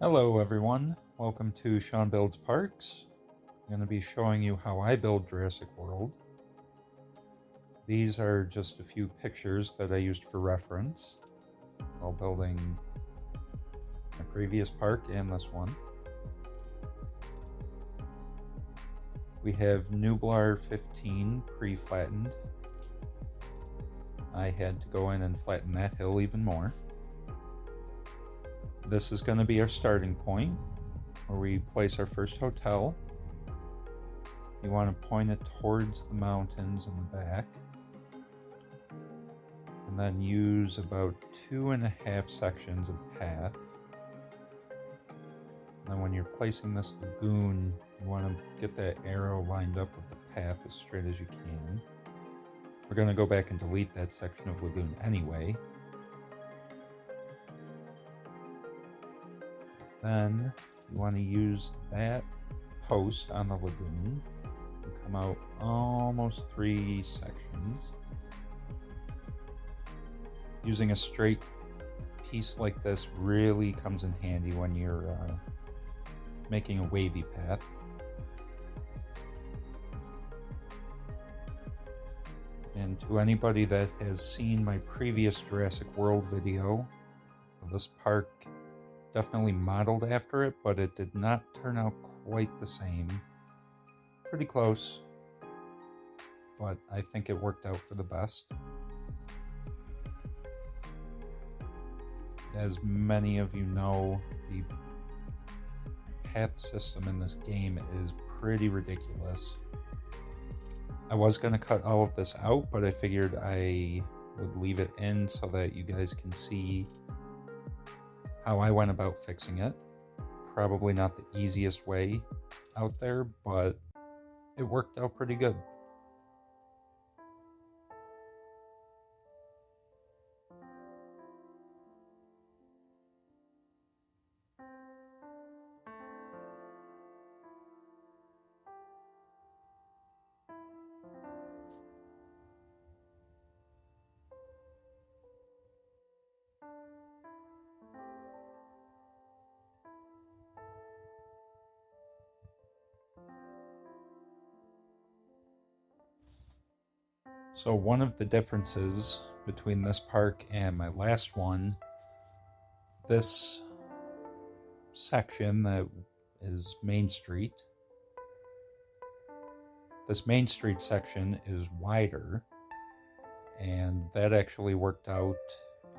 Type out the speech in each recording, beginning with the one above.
Hello everyone, welcome to Sean Builds Parks. I'm going to be showing you how I build Jurassic World. These are just a few pictures that I used for reference while building my previous park and this one. We have Nublar 15 pre-flattened. I had to go in and flatten that hill even more. This is going to be our starting point, where we place our first hotel. You want to point it towards the mountains in the back, and then use about 2.5 sections of path. And then when you're placing this lagoon, you want to get that arrow lined up with the path as straight as you can. We're going to go back and delete that section of lagoon anyway. Then you want to use that post on the lagoon and come out almost 3 sections. Using a straight piece like this really comes in handy when you're making a wavy path. And to anybody that has seen my previous Jurassic World video, this park definitely modeled after it, but it did not turn out quite the same. Pretty close, but I think it worked out for the best. As many of you know, the path system in this game is pretty ridiculous. I was going to cut all of this out, but I figured I would leave it in so that you guys can see how I went about fixing it. Probably not the easiest way out there, but it worked out pretty good. So one of the differences between this park and my last one, this section that is Main Street, this Main Street section is wider, and that actually worked out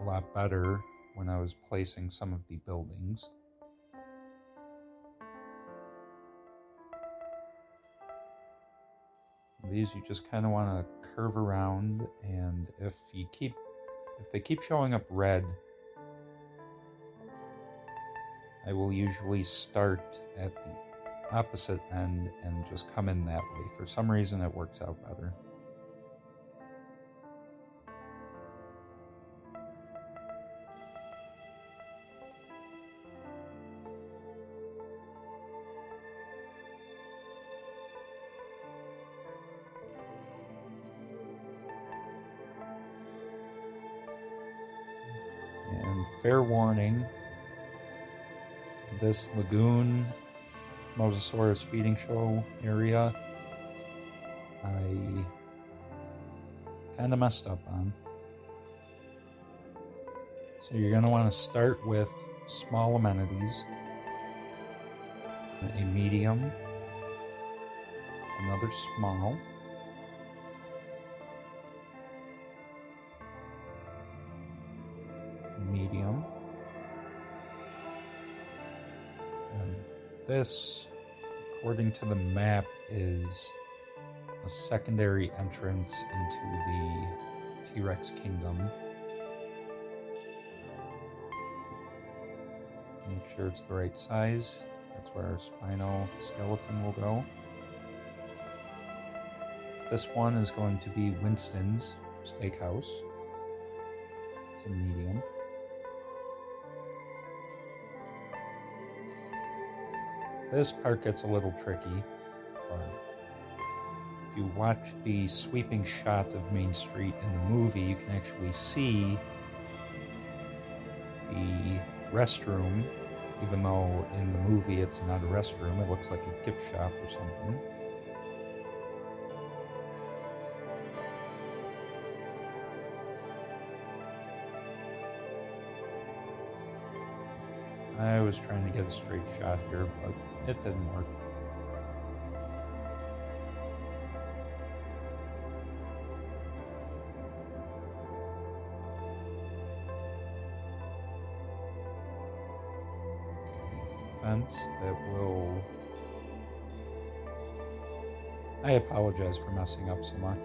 a lot better when I was placing some of the buildings. These you just kind of want to curve around, and if they keep showing up red, I will usually start at the opposite end and just come in that way. For some reason it works out better. And fair warning, this lagoon, Mosasaurus feeding show area, I kind of messed up on. So you're going to want to start with small amenities, a medium, another small, medium, and this, according to the map, is a secondary entrance into the T-Rex kingdom. Make sure it's the right size. That's where our spino skeleton will go. This one is going to be Winston's Steakhouse. It's a medium. This part gets a little tricky, but if you watch the sweeping shot of Main Street in the movie, you can actually see the restroom even though in the movie it's not a restroom, it looks like a gift shop or something. I was trying to get a straight shot here, but it didn't work. Fence that will... I apologize for messing up so much.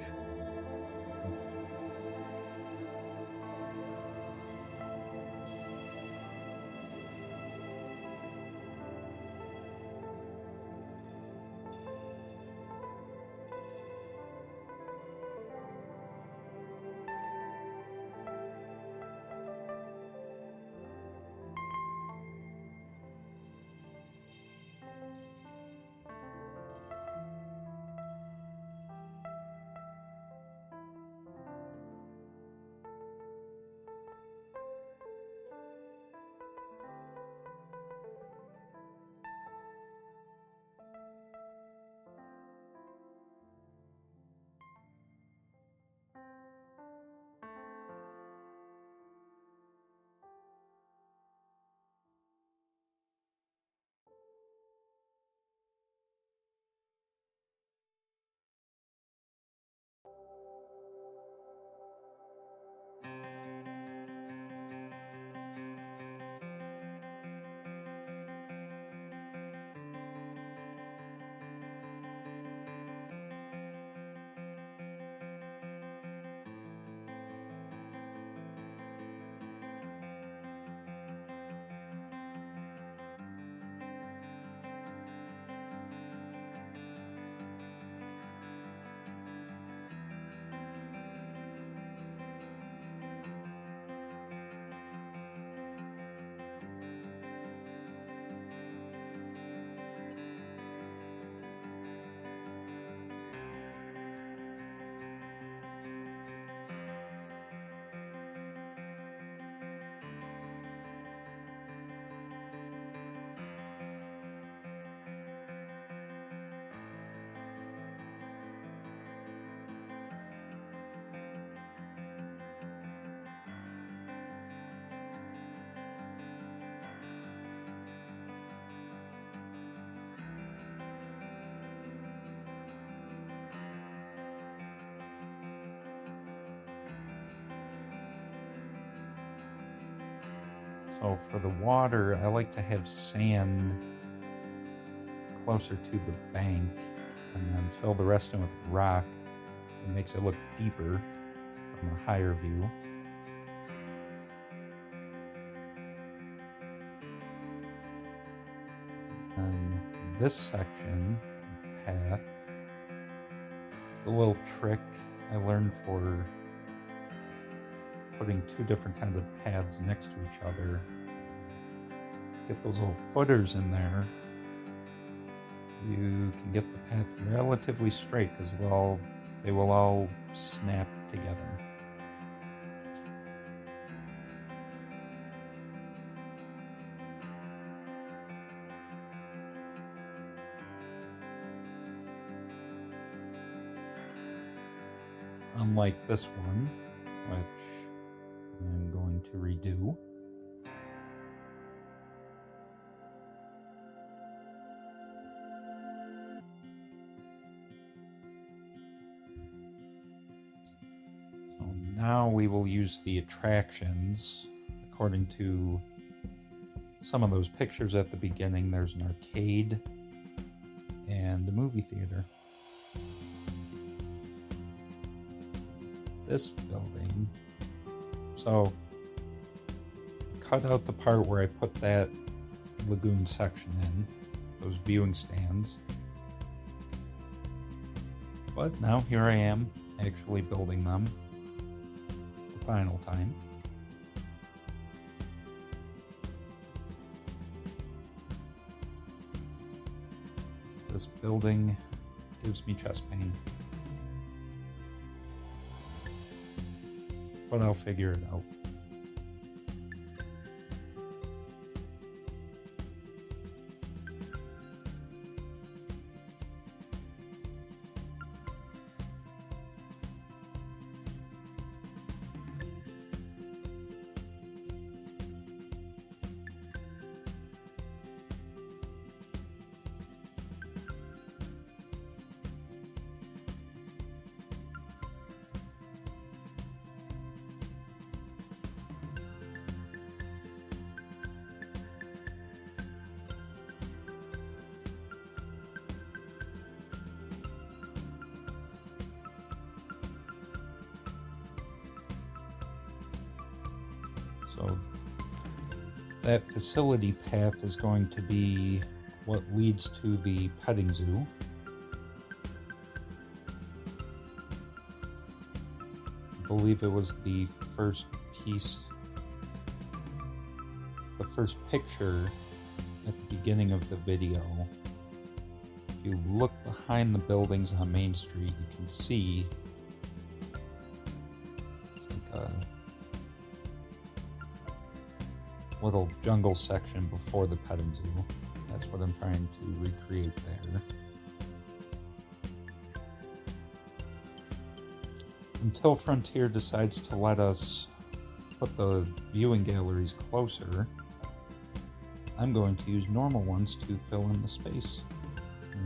So for the water, I like to have sand closer to the bank and then fill the rest in with rock. It makes it look deeper from a higher view. And this section of the path, a little trick I learned for putting two different kinds of paths next to each other. Get those little footers in there, you can get the path relatively straight because they will all snap together. Unlike this one, which I'm going to redo. So now we will use the attractions. According to some of those pictures at the beginning, there's an arcade and a movie theater. This building, so cut out the part where I put that lagoon section in, those viewing stands. But now here I am actually building them the final time. This building gives me chest pain. But I'll figure it out. So that facility path is going to be what leads to the petting zoo. I believe it was the first piece, the first picture at the beginning of the video. If you look behind the buildings on Main Street, you can see it's like a little jungle section before the petting zoo. That's what I'm trying to recreate there. Until Frontier decides to let us put the viewing galleries closer, I'm going to use normal ones to fill in the space.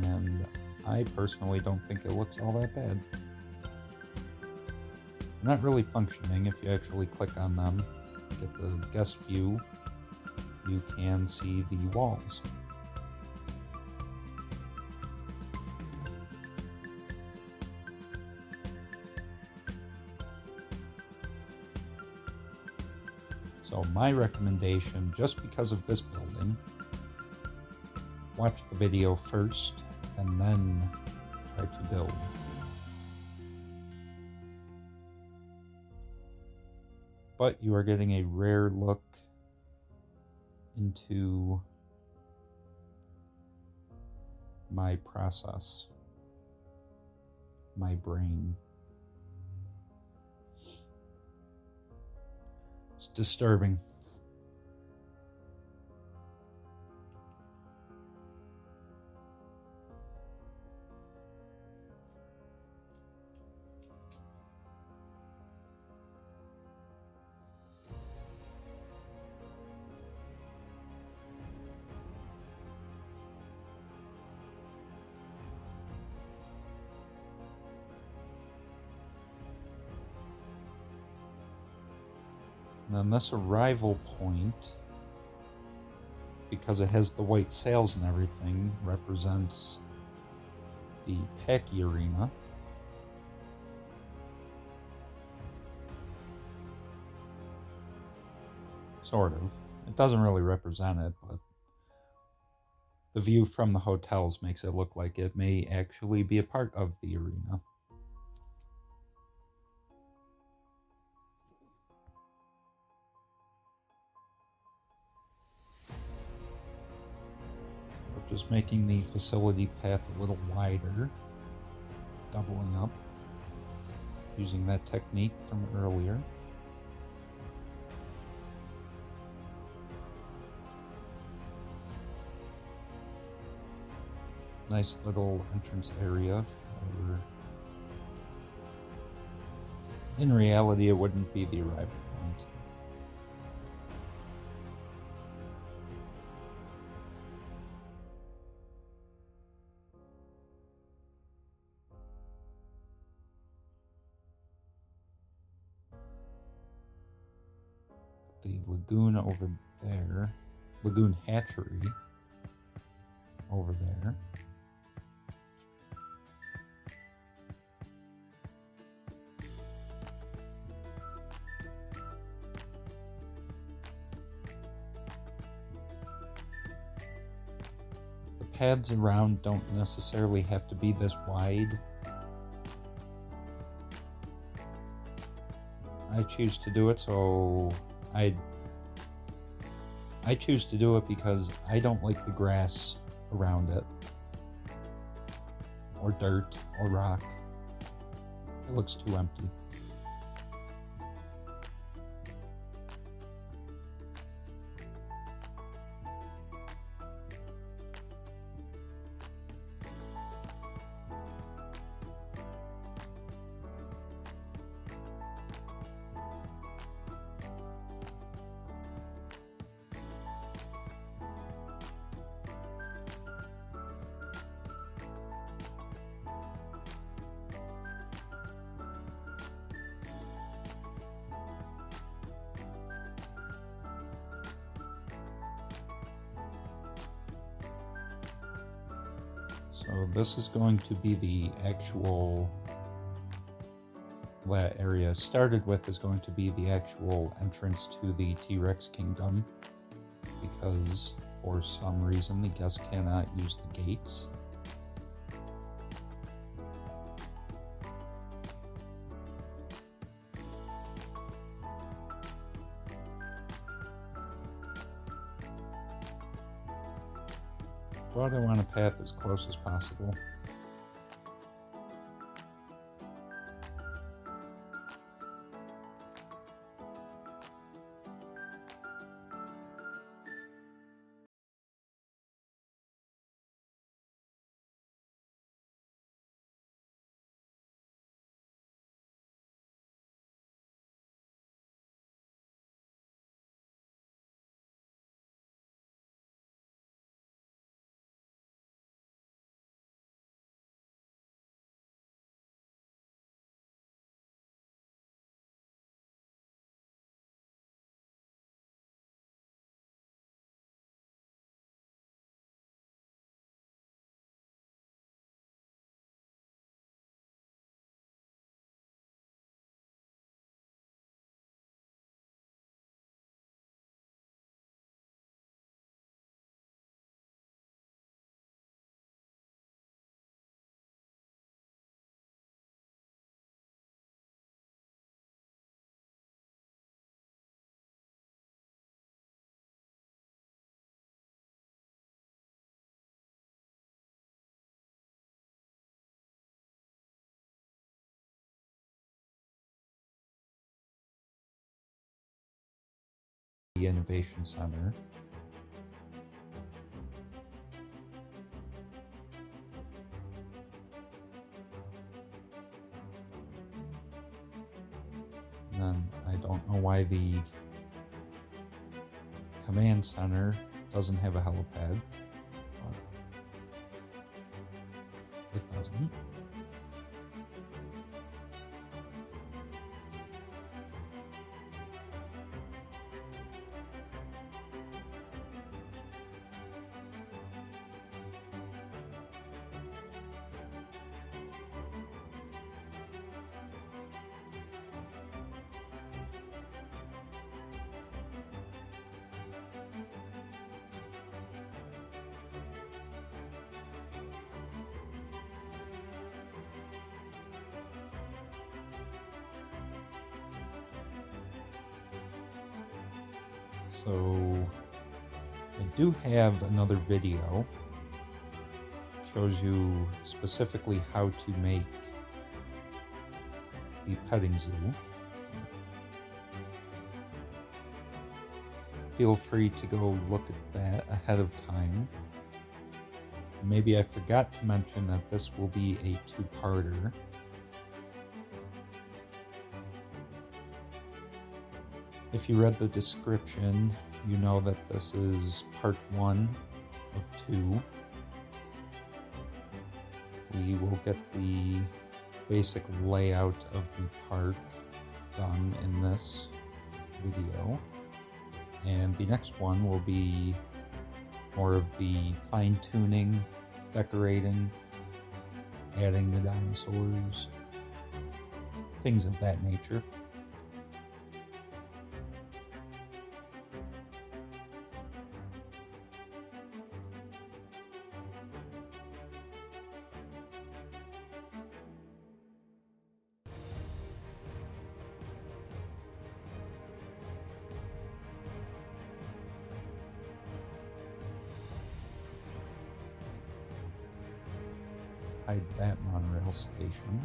And I personally don't think it looks all that bad. Not really functioning. If you actually click on them, get the guest view, you can see the walls. So my recommendation, just because of this building, watch the video first and then try to build. But you are getting a rare look into my process, my brain. It's disturbing. Then this arrival point, because it has the white sails and everything, represents the Packy Arena. Sort of. It doesn't really represent it, but the view from the hotels makes it look like it may actually be a part of the arena. Just making the facility path a little wider, doubling up, using that technique from earlier. Nice little entrance area for... In reality, it wouldn't be the arrival point. The lagoon over there, lagoon hatchery over there. The paths around don't necessarily have to be this wide. I choose to do it so I choose to do it because I don't like the grass around it, or dirt, or rock. It looks too empty. So this is going to be the actual that area started with is going to be the actual entrance to the T-Rex Kingdom, because for some reason the guests cannot use the gates. But I want a path as close as possible. The Innovation Center. And then I don't know why the Command Center doesn't have a helipad. It doesn't. So I do have another video, shows you specifically how to make the petting zoo. Feel free to go look at that ahead of time. Maybe I forgot to mention that this will be a two-parter. If you read the description, you know that this is part 1 of 2. We will get the basic layout of the park done in this video. And the next one will be more of the fine-tuning, decorating, adding the dinosaurs, things of that nature. Hide that monorail station.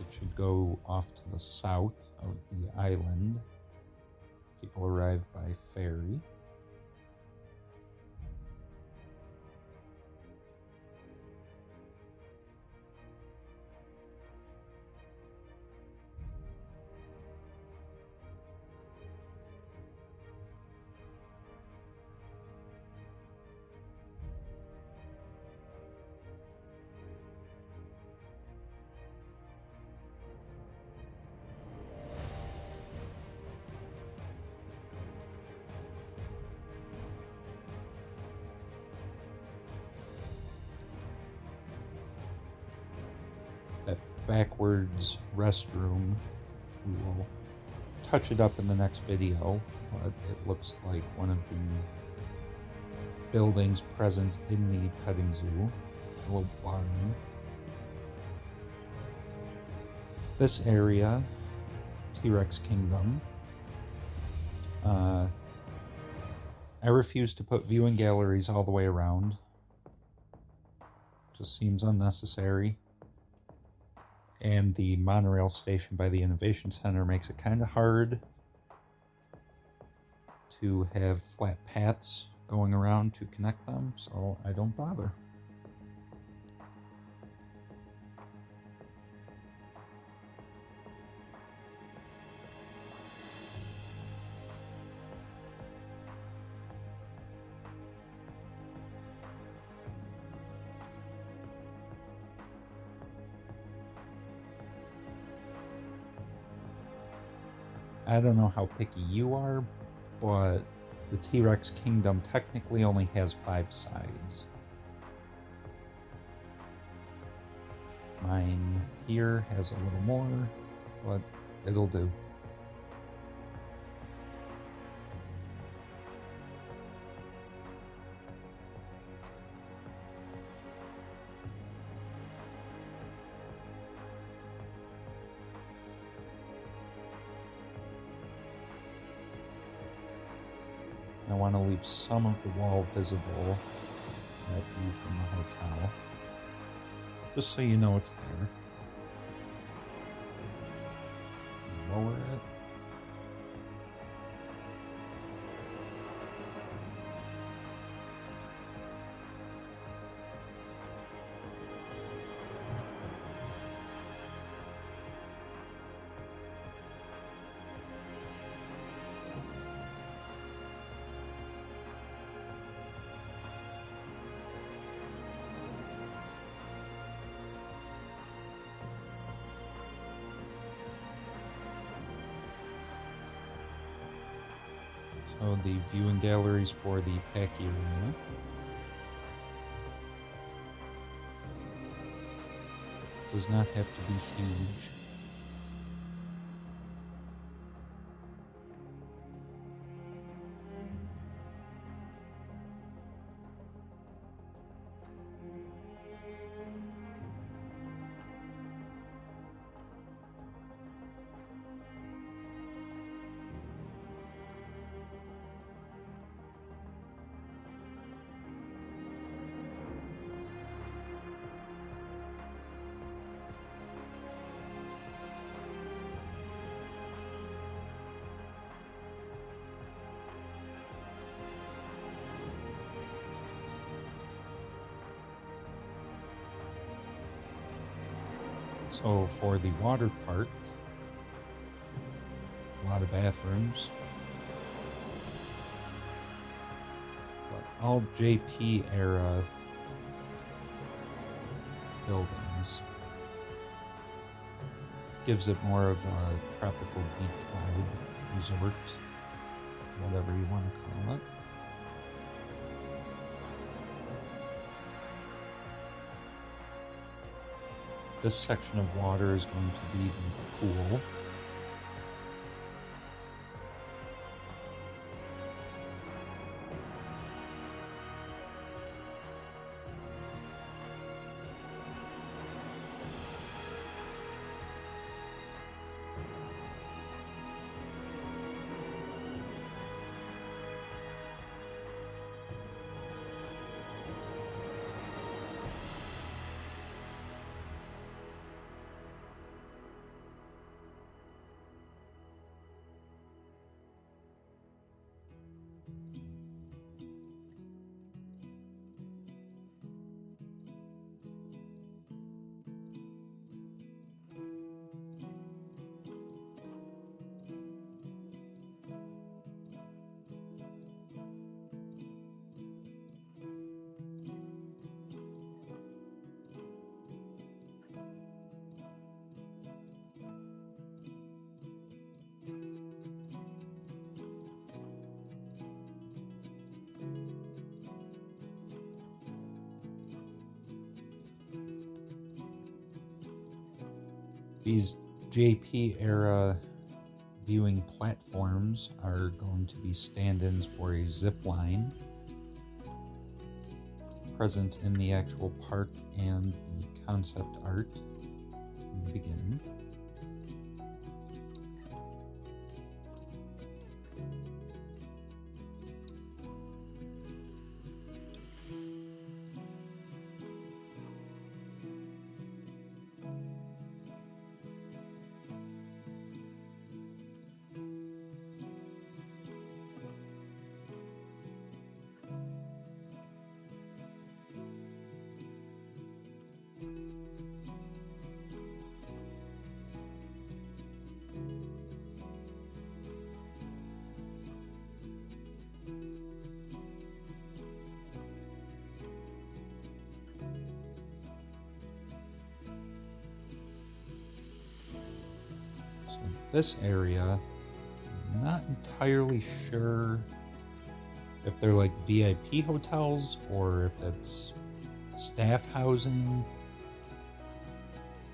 It should go off to the south of the island. People arrive by ferry. backwards restroom. We will touch it up in the next video, but it looks like one of the buildings present in the petting zoo. A little barn. This area, T-Rex Kingdom. I refuse to put viewing galleries all the way around. Just seems unnecessary. And the monorail station by the Innovation Center makes it kind of hard to have flat paths going around to connect them, so I don't bother. I don't know how picky you are, but the T-Rex Kingdom technically only has 5 sides. Mine here has a little more, but it'll do. I want to leave some of the wall visible at view from the hotel, just so you know it's there. Lower it. So the viewing galleries for the pack area. Does not have to be huge. So for the water park, a lot of bathrooms, but all JP era buildings. Gives it more of a tropical beach vibe, resort, whatever you want to call it. This section of water is going to be the pool. These JP era viewing platforms are going to be stand-ins for a zip line present in the actual park and the concept art in the beginning. This area, I'm not entirely sure if they're like VIP hotels or if it's staff housing,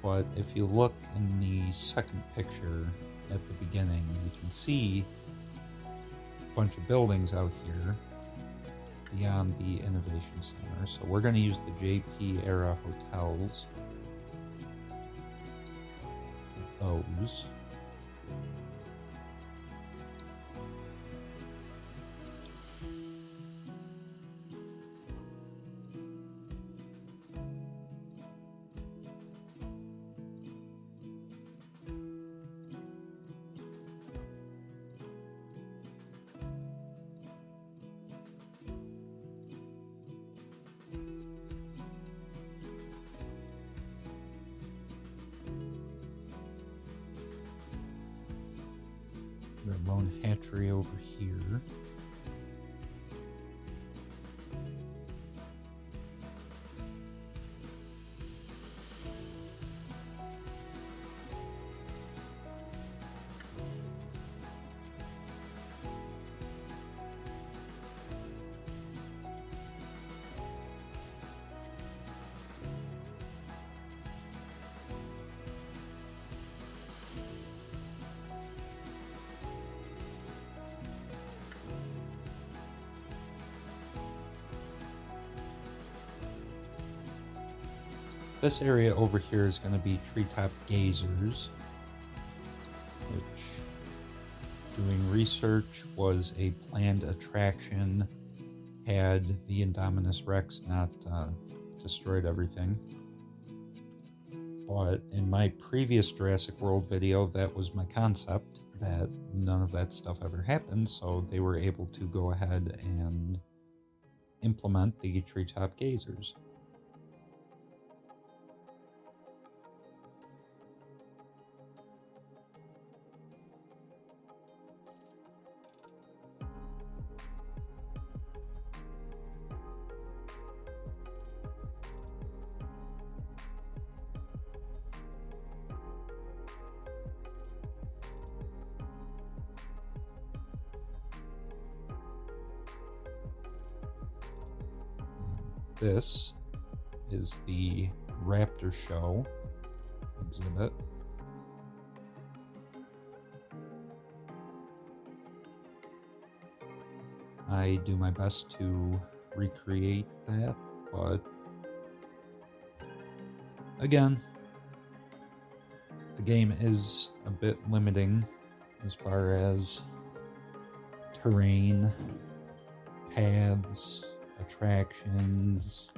but if you look in the second picture at the beginning, you can see a bunch of buildings out here beyond the Innovation Center. So we're going to use the JP era hotels. Those. The lone hatchery over here. This area over here is going to be Treetop Gazers, which, doing research, was a planned attraction had the Indominus Rex not destroyed everything. But in my previous Jurassic World video, that was my concept, that none of that stuff ever happened, so they were able to go ahead and implement the Treetop Gazers. This is the Raptor show exhibit. I do my best to recreate that, but again, the game is a bit limiting as far as terrain, paths, attractions.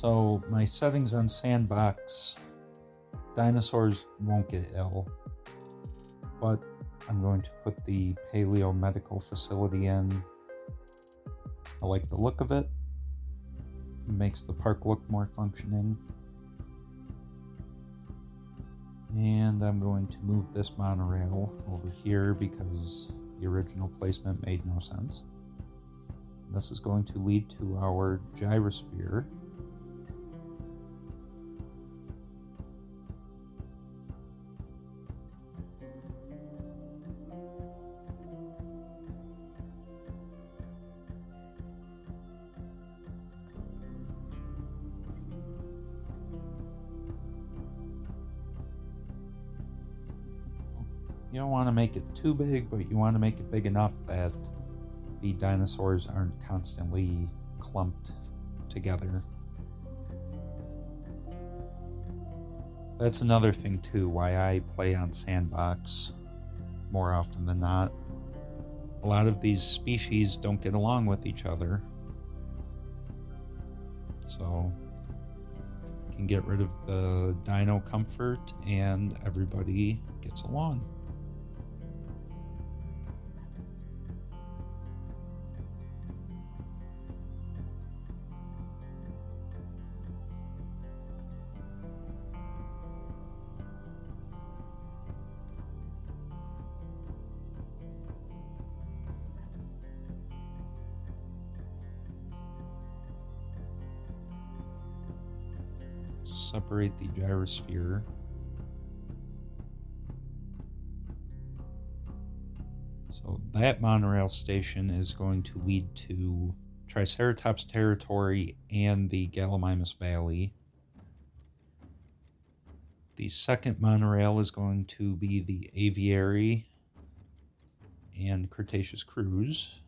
So my settings on Sandbox, dinosaurs won't get ill, but I'm going to put the Paleo Medical Facility in. I like the look of it. It makes the park look more functioning. And I'm going to move this monorail over here because the original placement made no sense. This is going to lead to our gyrosphere. You don't want to make it too big, but you want to make it big enough that the dinosaurs aren't constantly clumped together. That's another thing too, why I play on Sandbox more often than not. A lot of these species don't get along with each other, so you can get rid of the dino comfort and everybody gets along. Separate the gyrosphere. So that monorail station is going to lead to Triceratops territory and the Gallimimus Valley. The second monorail is going to be the Aviary and Cretaceous Cruise.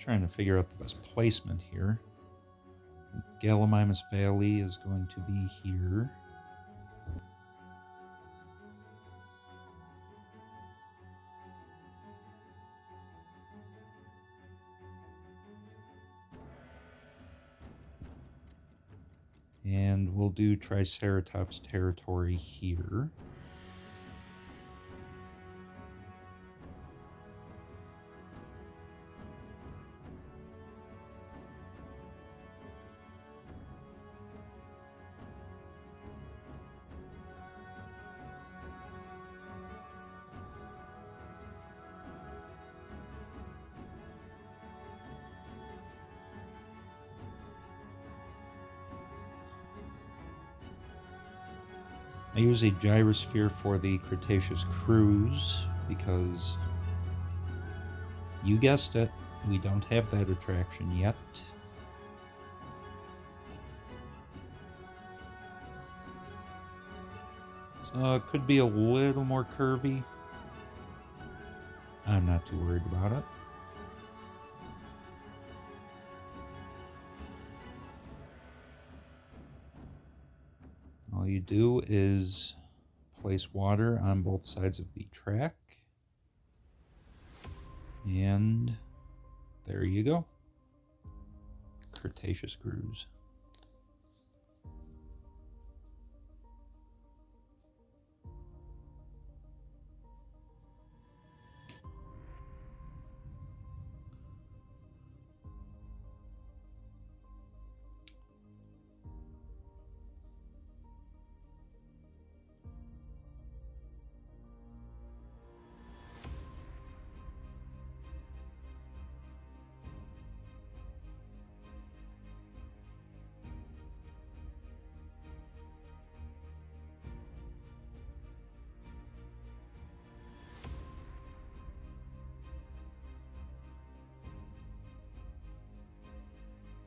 Trying to figure out the best placement here. Gallimimus Valley is going to be here. And we'll do Triceratops territory here. I use a gyrosphere for the Cretaceous Cruise because, you guessed it, we don't have that attraction yet. So it could be a little more curvy. I'm not too worried about it. All you do is place water on both sides of the track, and there you go. Cretaceous Cruise.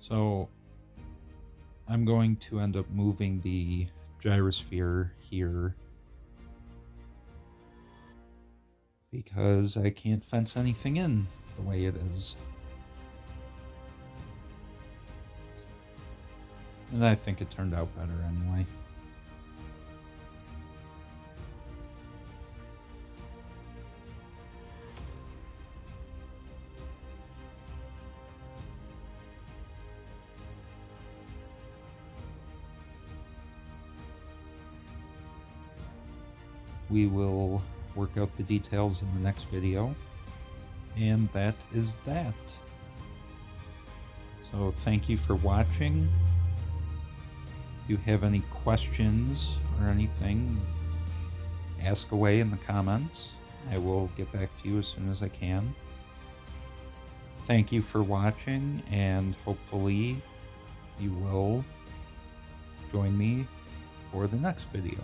So I'm going to end up moving the gyrosphere here because I can't fence anything in the way it is. And I think it turned out better anyway. We will work out the details in the next video. And that is that. So thank you for watching. If you have any questions or anything, ask away in the comments. I will get back to you as soon as I can. Thank you for watching, and hopefully you will join me for the next video.